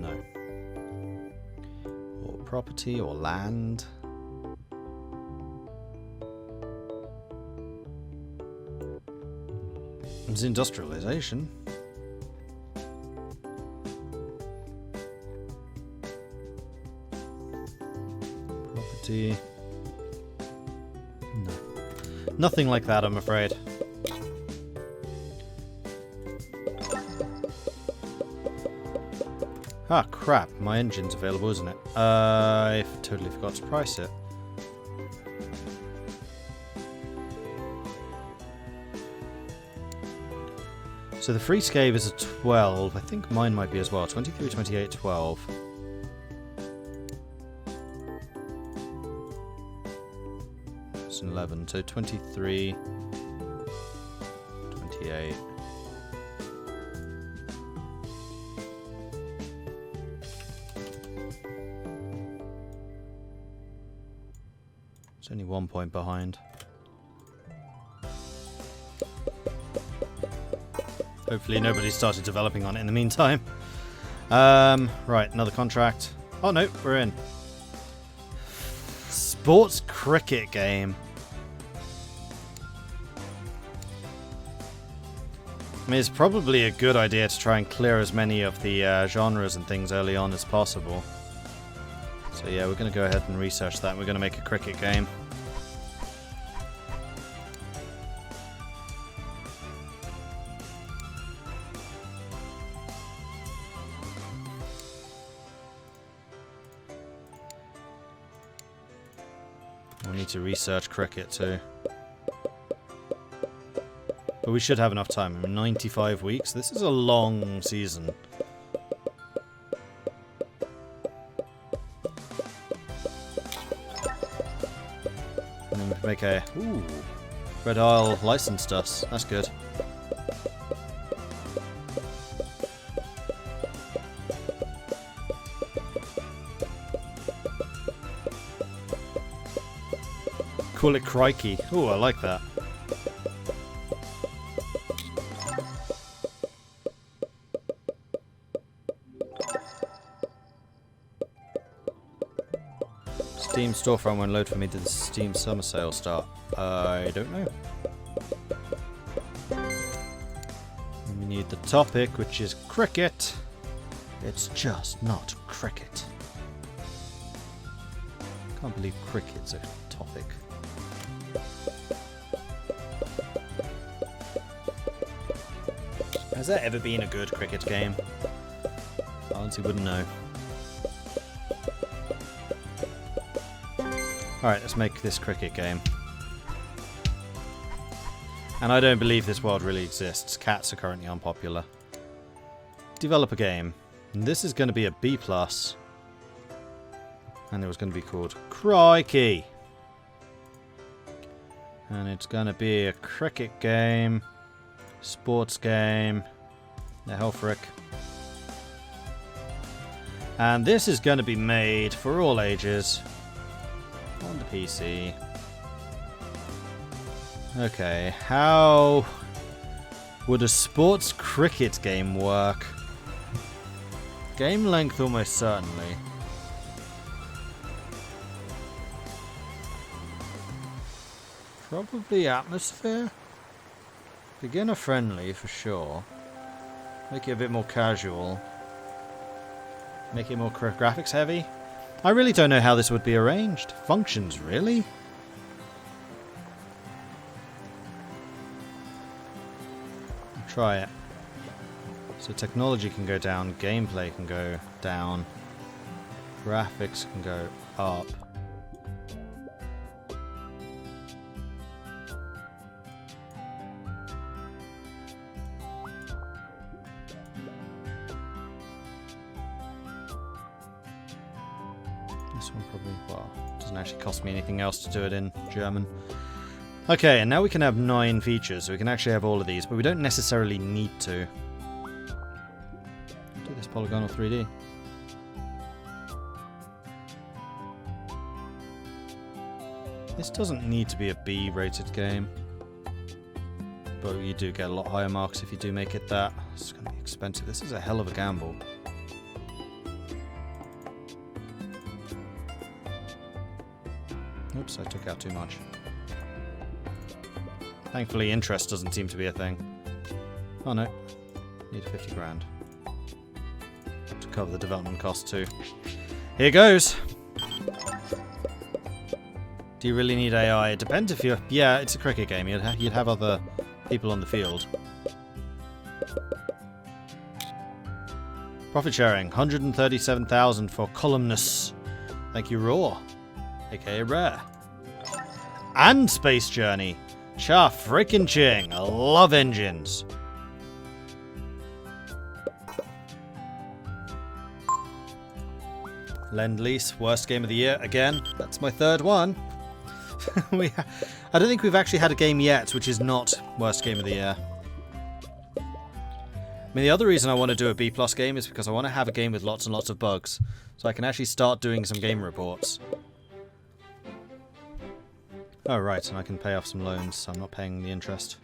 No. Or property or land. It's industrialization. Property. No. Nothing like that, I'm afraid. Ah, crap. My engine's available, isn't it? I totally forgot to price it. So the free scave is a 12. I think mine might be as well. 23, 28, 12. It's an 11. So 23, 28. It's only 1 point behind. Hopefully nobody started developing on it in the meantime. Right, another contract. Oh no, we're in. Sports cricket game. I mean, it's probably a good idea to try and clear as many of the genres and things early on as possible. So yeah, we're going to go ahead and research that. We're going to make a cricket game. We need to research cricket too. But we should have enough time. 95 weeks. This is a long season. And then we can make a... Ooh. Red Isle licensed us. That's good. Call it Crikey. Ooh, I like that. Steam storefront won't load for me. Did the Steam summer sale start? I don't know. We need the topic, which is cricket. It's just not cricket. Can't believe cricket's a topic. Has there ever been a good cricket game? I honestly wouldn't know. Alright, let's make this cricket game. And I don't believe this world really exists. Cats are currently unpopular. Develop a game. And this is going to be a B+. And it was going to be called Crikey. And it's going to be a cricket game. Sports game. The hell frick. And this is going to be made for all ages. On the PC. Okay, how would a sports cricket game work? Game length almost certainly. Probably atmosphere? Beginner friendly for sure. Make it a bit more casual. Make it more graphics heavy. I really don't know how this would be arranged. Functions, really? Try it. So technology can go down, gameplay can go down, graphics can go up. This one probably, well, doesn't actually cost me anything else to do it in German. Okay, and now we can have 9 features, so we can actually have all of these, but we don't necessarily need to. Do this polygonal 3D. This doesn't need to be a B-rated game, but you do get a lot higher marks if you do make it that. It's going to be expensive. This is a hell of a gamble. Oops, I took out too much. Thankfully, interest doesn't seem to be a thing. Oh no. Need 50 grand. To cover the development cost too. Here goes! Do you really need AI? It depends if you're... Yeah, it's a cricket game. You'd have other people on the field. Profit sharing. 137,000 for columnists. Thank you, Raw. AKA Rare. And Space Journey. Cha frickin' ching. I love engines. Lend-Lease. Worst game of the year. Again. That's my third one. I don't think we've actually had a game yet which is not worst game of the year. I mean, the other reason I want to do a B+ game is because I want to have a game with lots and lots of bugs, so I can actually start doing some game reports. Oh right, and I can pay off some loans, so I'm not paying the interest.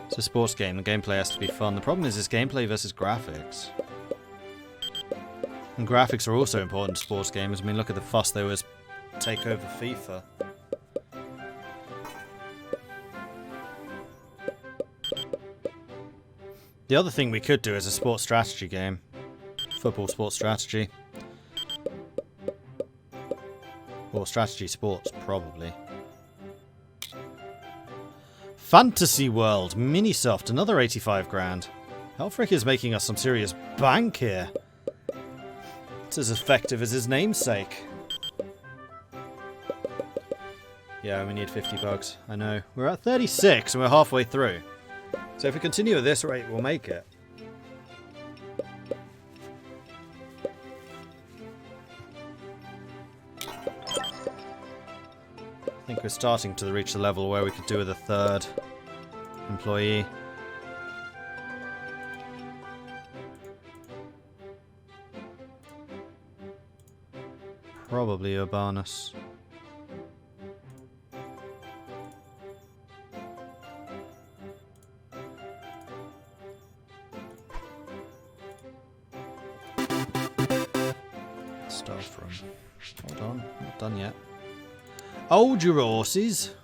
It's a sports game, the gameplay has to be fun. The problem is gameplay versus graphics. And graphics are also important in sports games. I mean, look at the fuss there was take over FIFA. The other thing we could do is a sports strategy game. Football sports strategy. Or strategy sports, probably. Fantasy World, Minisoft, another 85 grand. Helfrich is making us some serious bank here. It's as effective as his namesake. Yeah, we need 50 bucks. I know. We're at 36 and we're halfway through. So if we continue at this rate, we'll make it. I think we're starting to reach the level where we could do with a third employee. Probably Urbanus. Staff room. Hold on, not done yet. Hold your horses.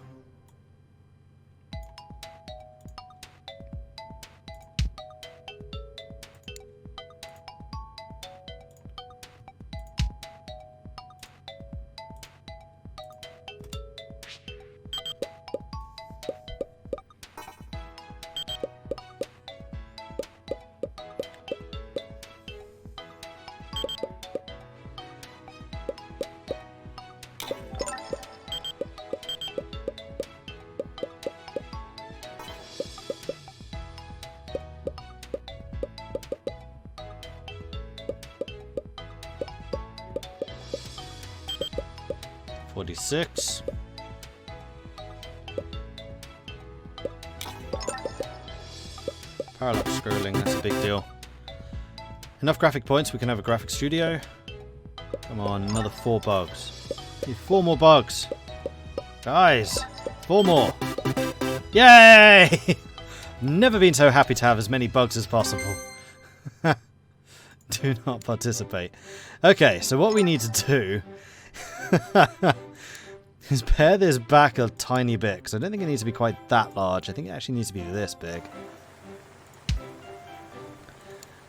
$46. Parallax scrolling, that's a big deal. Enough graphic points, we can have a graphic studio. Come on, another 4 bugs. Need 4 more bugs. Guys, 4 more. Yay! Never been so happy to have as many bugs as possible. Do not participate. Okay, so what we need to do is pare this back a tiny bit, because I don't think it needs to be quite that large. I think it actually needs to be this big.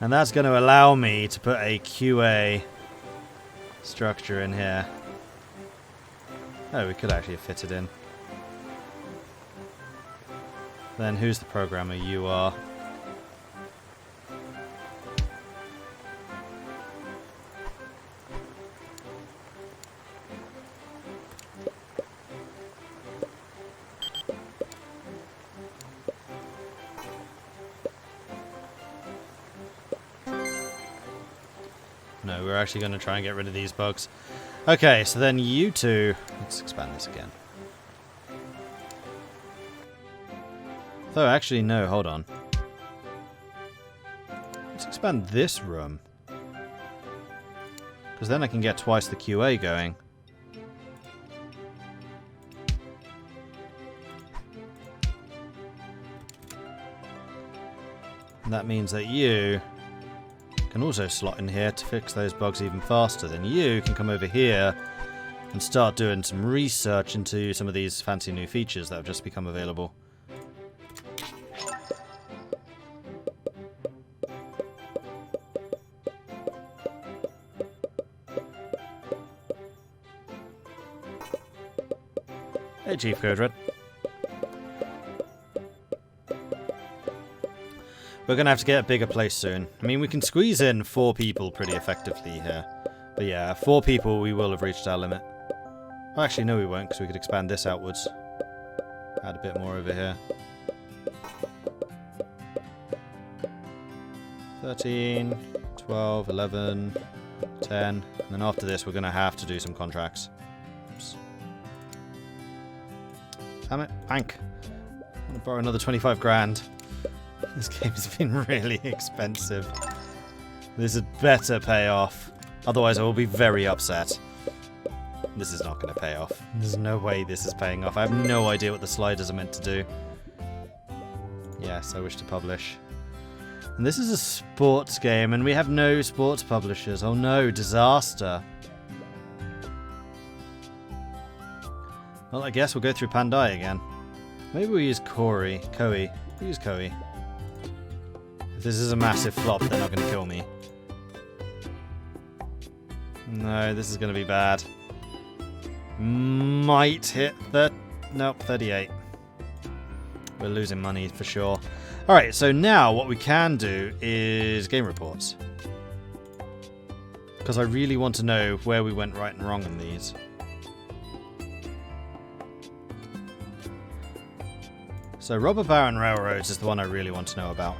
And that's going to allow me to put a QA structure in here. Oh, we could actually fit it in. Then who's the programmer? You are. No, we're actually going to try and get rid of these bugs. Okay, so then you two... Let's expand this again. Though, actually, no, hold on. Let's expand this room. Because then I can get twice the QA going. And that means that you can also slot in here to fix those bugs even faster. Then you can come over here and start doing some research into some of these fancy new features that have just become available. Hey, Chief Mordred. We're going to have to get a bigger place soon. I mean, we can squeeze in 4 people pretty effectively here. But yeah, 4 people, we will have reached our limit. Well, actually, no, we won't, because we could expand this outwards. Add a bit more over here. 13, 12, 11, 10. And then after this, we're going to have to do some contracts. Oops. Damn it, bank. I'm going to borrow another 25 grand. This game's been really expensive. This had better pay off. Otherwise I will be very upset. This is not going to pay off. There's no way this is paying off. I have no idea what the sliders are meant to do. Yes, I wish to publish. And this is a sports game, and we have no sports publishers. Oh no, disaster. Well, I guess we'll go through Pandai again. Maybe we'll use Koei. We'll use Koei. If this is a massive flop, they're not going to kill me. No, this is going to be bad. Might hit the... Nope, 38. We're losing money for sure. Alright, so now what we can do is game reports. Because I really want to know where we went right and wrong in these. So Robber Baron Railroads is the one I really want to know about.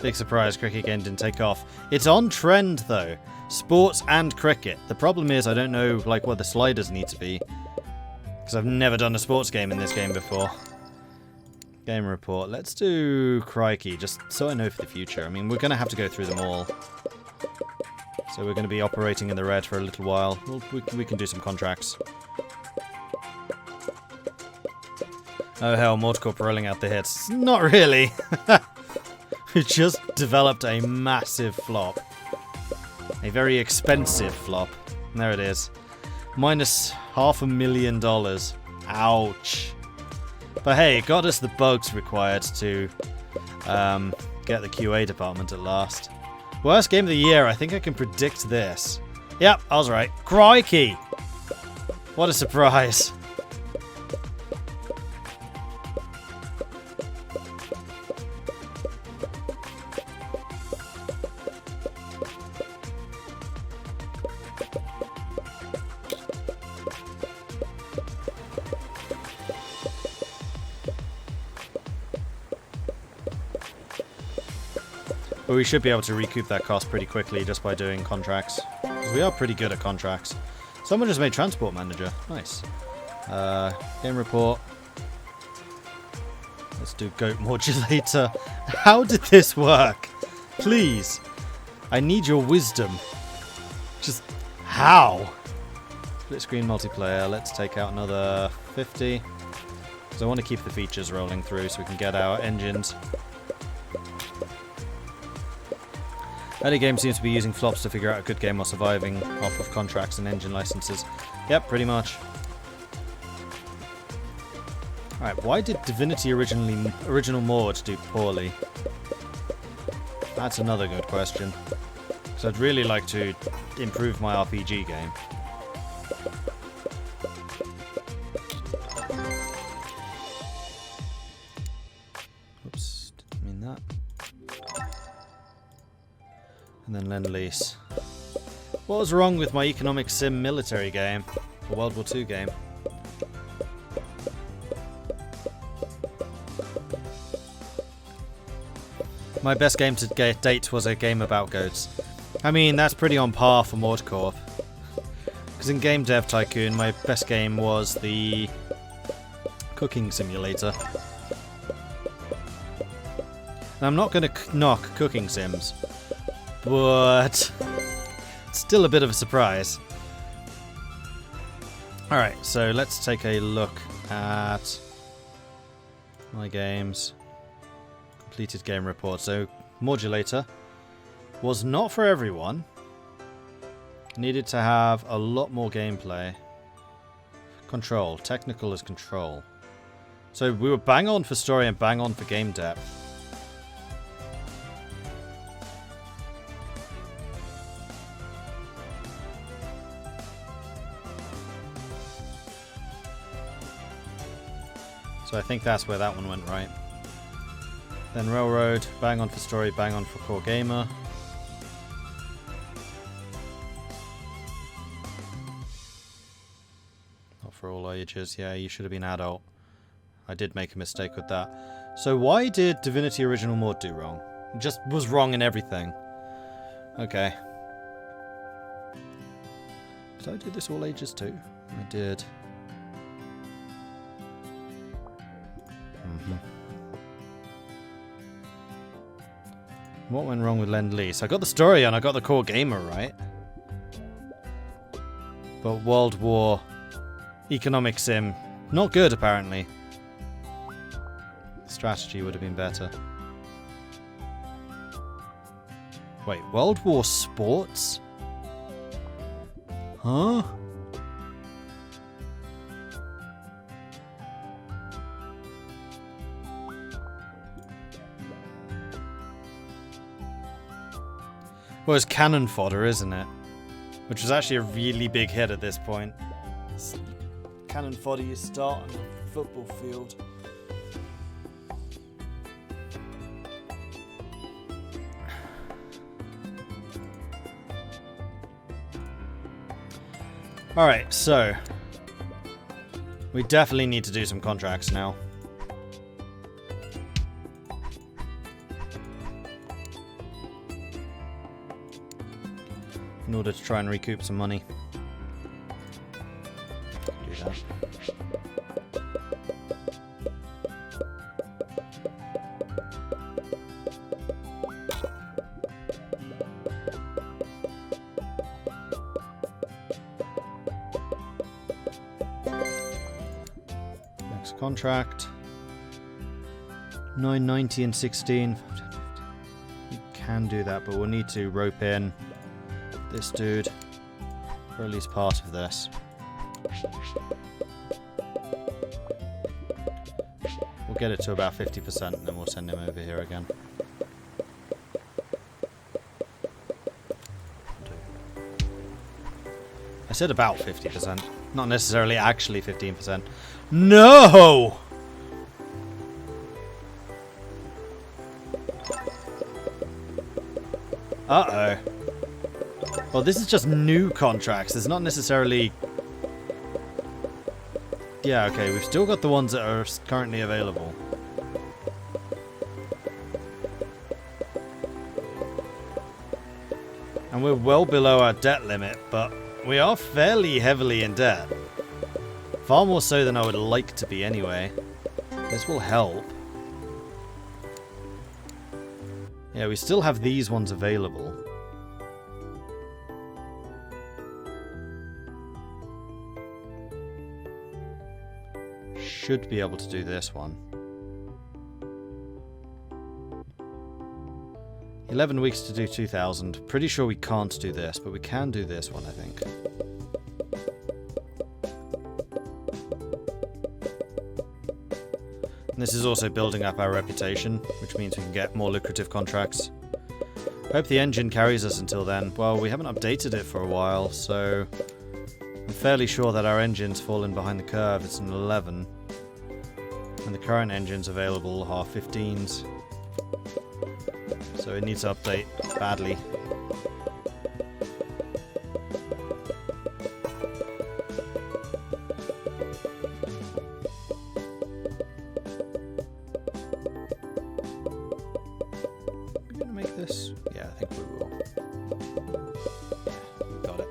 Big surprise, cricket game didn't take off. It's on trend though. Sports and cricket. The problem is I don't know like what the sliders need to be. Because I've never done a sports game in this game before. Game report. Let's do Crikey, just so I know for the future. I mean, we're going to have to go through them all. So we're going to be operating in the red for a little while. We can do some contracts. Oh hell, MordCorp rolling out the hits. Not really. We just developed a massive flop. A very expensive flop. There it is. Minus $500,000. Ouch. But hey, it got us the bugs required to get the QA department at last. Worst game of the year. I think I can predict this. Yep, I was right. Crikey! What a surprise. But we should be able to recoup that cost pretty quickly just by doing contracts. Because we are pretty good at contracts. Someone just made Transport Manager. Nice. Game report. Let's do Goat Modulator. How did this work? Please. I need your wisdom. Just how? Split screen multiplayer. Let's take out another 50. Because I want to keep the features rolling through so we can get our engines. Early game seems to be using flops to figure out a good game while surviving off of contracts and engine licenses. Yep, pretty much. Alright, why did Divinity Original Mord do poorly? That's another good question. Because I'd really like to improve my RPG game. Oops, didn't mean that. And then Lend-Lease. What was wrong with my Economic Sim military game? Or World War II game? My best game to date was a game about goats. I mean, that's pretty on par for MordCorp. Because in Game Dev Tycoon, my best game was the cooking simulator. And I'm not going to knock cooking sims, but it's still a bit of a surprise. Alright, so let's take a look at my games. Completed game report. So, Modulator was not for everyone. Needed to have a lot more gameplay. Control. Technical is control. So we were bang on for story and bang on for game depth. So I think that's where that one went right. Then Railroad, bang on for story, bang on for core gamer. Not for all ages. Yeah, you should have been adult. I did make a mistake with that. So why did Divinity Original Mord do wrong? It just was wrong in everything. Okay. Did I do this all ages too? I did. What went wrong with Lend-Lease? I got the story and I got the core gamer right. But World War Economic Sim, not good apparently. Strategy would have been better. Wait, World War Sports? Huh? Well, it's cannon fodder, isn't it? Which was actually a really big hit at this point. It's cannon fodder you start on a football field. Alright, so we definitely need to do some contracts now. In order to try and recoup some money. Do that. Next contract. 990 and 16. You can do that, but we'll need to rope in this dude for at least part of this. We'll get it to about 50% and then we'll send him over here again. I said about 50%, not necessarily actually 15%. No! Uh-oh. Well, this is just new contracts. It's not necessarily... Yeah, okay, we've still got the ones that are currently available. And we're well below our debt limit, but we are fairly heavily in debt. Far more so than I would like to be anyway. This will help. Yeah, we still have these ones available. Should be able to do this one. 11 weeks to do 2,000. Pretty sure we can't do this, but we can do this one, I think. And this is also building up our reputation, which means we can get more lucrative contracts. I hope the engine carries us until then. Well, we haven't updated it for a while, so I'm fairly sure that our engine's fallen behind the curve. It's an 11. And the current engines available are 15s. So it needs to update badly. Are we gonna make this? Yeah, I think we will. Yeah, we got it.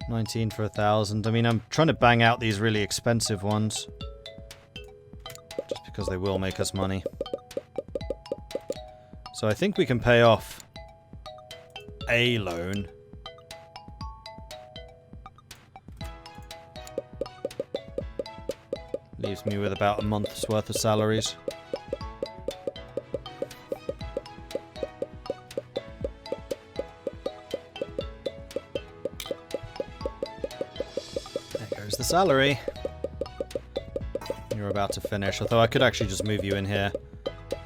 19 for 1,000. I mean, I'm trying to bang out these really expensive ones. Just because they will make us money. So I think we can pay off a loan. Leaves me with about a month's worth of salaries. There goes the salary. You're about to finish, although I could actually just move you in here.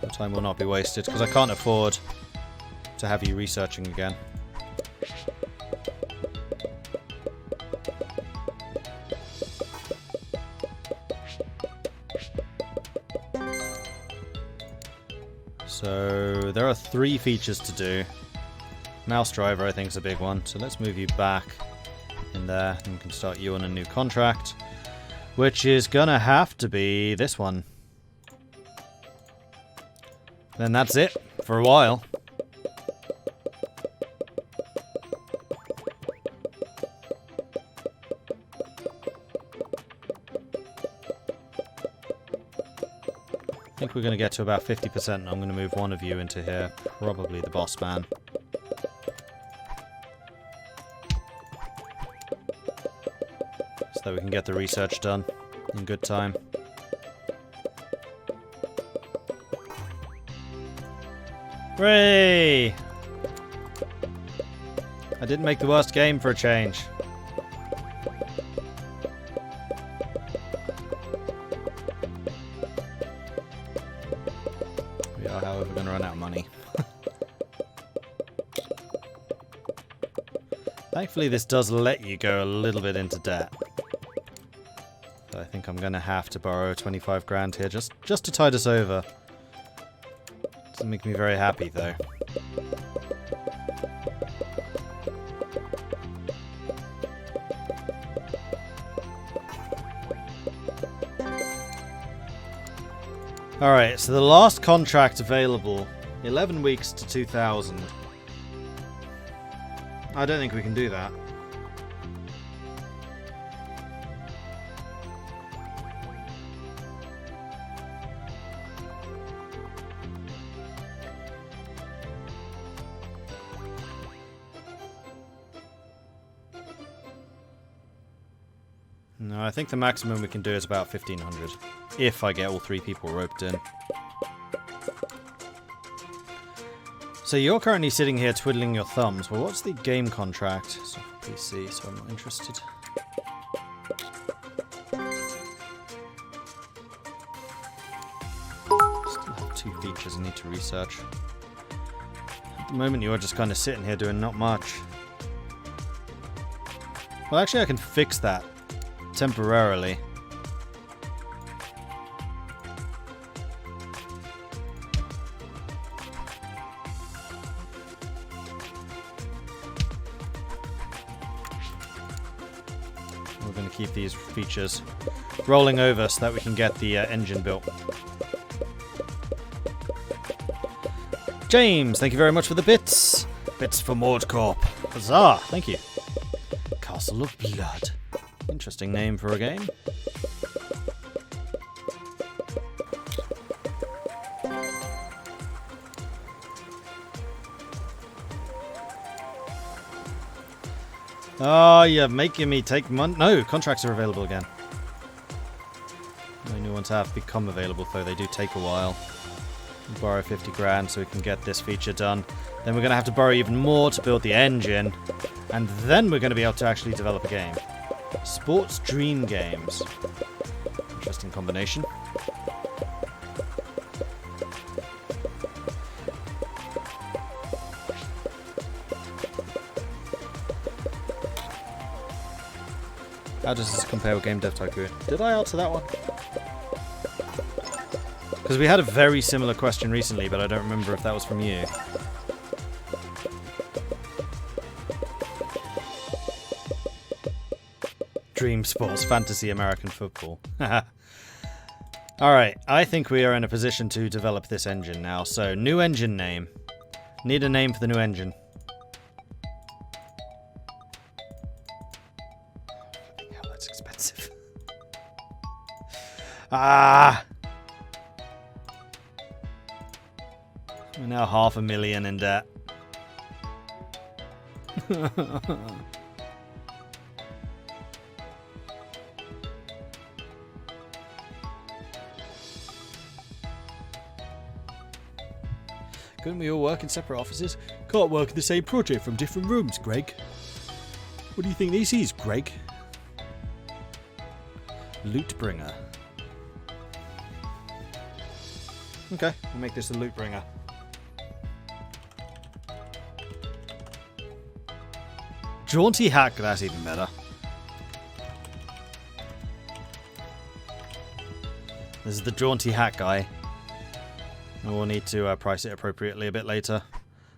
Your time will not be wasted, because I can't afford to have you researching again. So there are 3 features to do. Mouse driver I think is a big one, so let's move you back in there and we can start you on a new contract, which is gonna have to be this one. Then that's it for a while. I think we're going to get to about 50%, and I'm going to move one of you into here. Probably the boss man. So that we can get the research done in good time. Hooray! I didn't make the worst game for a change. We are, however, going to run out of money. Thankfully, this does let you go a little bit into debt. But I think I'm going to have to borrow 25 grand here just to tide us over. Doesn't make me very happy, though. Alright, so the last contract available, 11 weeks to 2,000. I don't think we can do that. No, I think the maximum we can do is about 1,500. If I get all 3 people roped in. So you're currently sitting here twiddling your thumbs. Well, what's the game contract? So for PC, so I'm not interested. Still have 2 features I need to research. At the moment you're just kind of sitting here doing not much. Well, actually I can fix that temporarily. We're going to keep these features rolling over so that we can get the engine built. James, thank you very much for the bits. Bits for MordCorp. Huzzah, thank you. Castle of Blood. Interesting name for a game. Oh, you're making me take money. No, contracts are available again. No new ones have become available, though they do take a while. We'll borrow 50 grand so we can get this feature done. Then we're going to have to borrow even more to build the engine. And then we're going to be able to actually develop a game. Sports Dream Games. Interesting combination. How does this compare with Game Tycoon? Did I answer that one? Because we had a very similar question recently, but I don't remember if that was from you. Dream Sports, Fantasy American Football. Alright, I think we are in a position to develop this engine now. So, new engine name. Need a name for the new engine. Ah! We're now 500,000 in debt. Couldn't we all work in separate offices? Can't work in the same project from different rooms, Greg. What do you think this is, Greg? Loot bringer. Okay, we'll make this a loot bringer. Jaunty hack, that's even better. This is the jaunty hack guy. And we'll need to price it appropriately a bit later.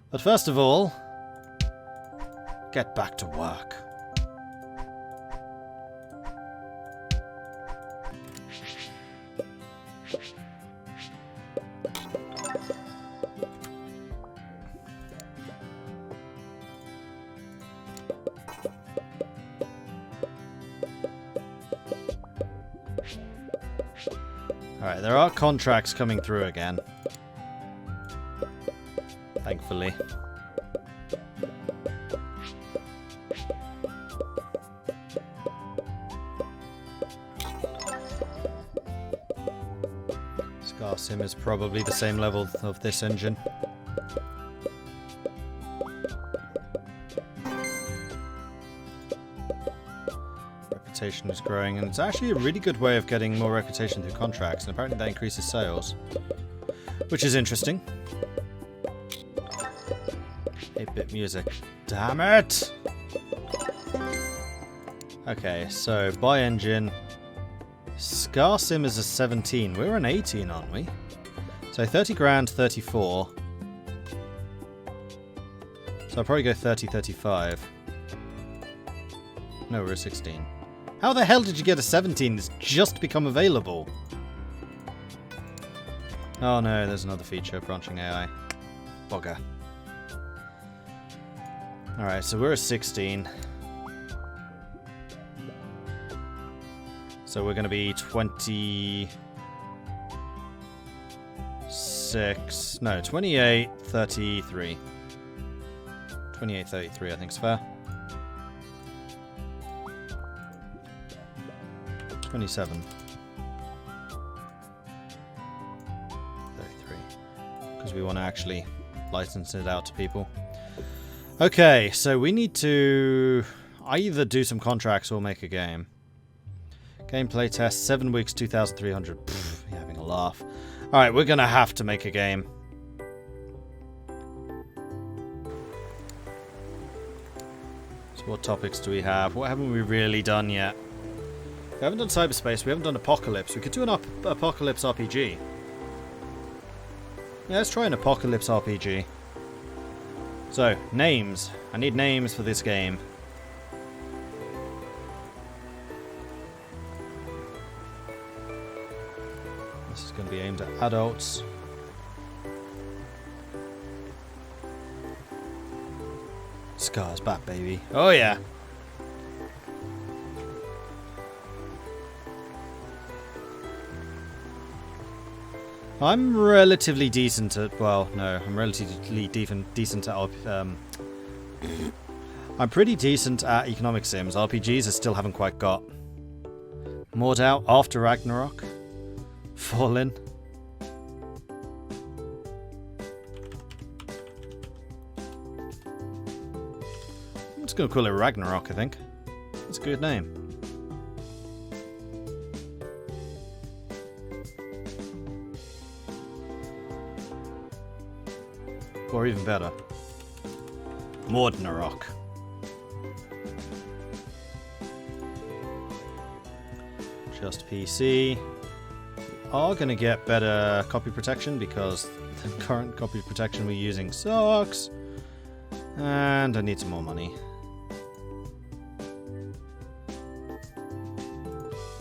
But first of all, get back to work. Alright, there are contracts coming through again. Thankfully. Scar Sim is probably the same level of this engine. Reputation is growing, and it's actually a really good way of getting more reputation through contracts, and apparently that increases sales, which is interesting. 8-bit music. Damn it! Okay, so buy engine. Scar Sim is a 17. We're an 18, aren't we? So 30 grand, 34. So I'll probably go 30, 35. No, we're a 16. How the hell did you get a 17 that's just become available? Oh no, there's another feature, branching AI. Bugger. Alright, so we're a 16. So we're going to be 26... No, 28, 33. 28, 33 I think is fair. 27. 33. Because we want to actually license it out to people. Okay, so we need to either do some contracts or make a game. Gameplay test, 7 weeks, 2,300. You're having a laugh. Alright, we're going to have to make a game. So what topics do we have? What haven't we really done yet? We haven't done cyberspace, we haven't done apocalypse. We could do an apocalypse RPG. Yeah, let's try an apocalypse RPG. So, names. I need names for this game. This is going to be aimed at adults. Scar's back, baby. Oh yeah! I'm relatively decent at... Well, no. I'm relatively decent at... I'm pretty decent at economic sims. RPGs I still haven't quite got. Mordred after Ragnarok. Fallen. I'm just going to call it Ragnarok, I think. It's a good name. Or even better, Mordred. Just PC. We are going to get better copy protection because the current copy protection we're using sucks. And I need some more money.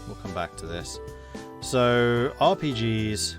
We'll come back to this. So, RPGs...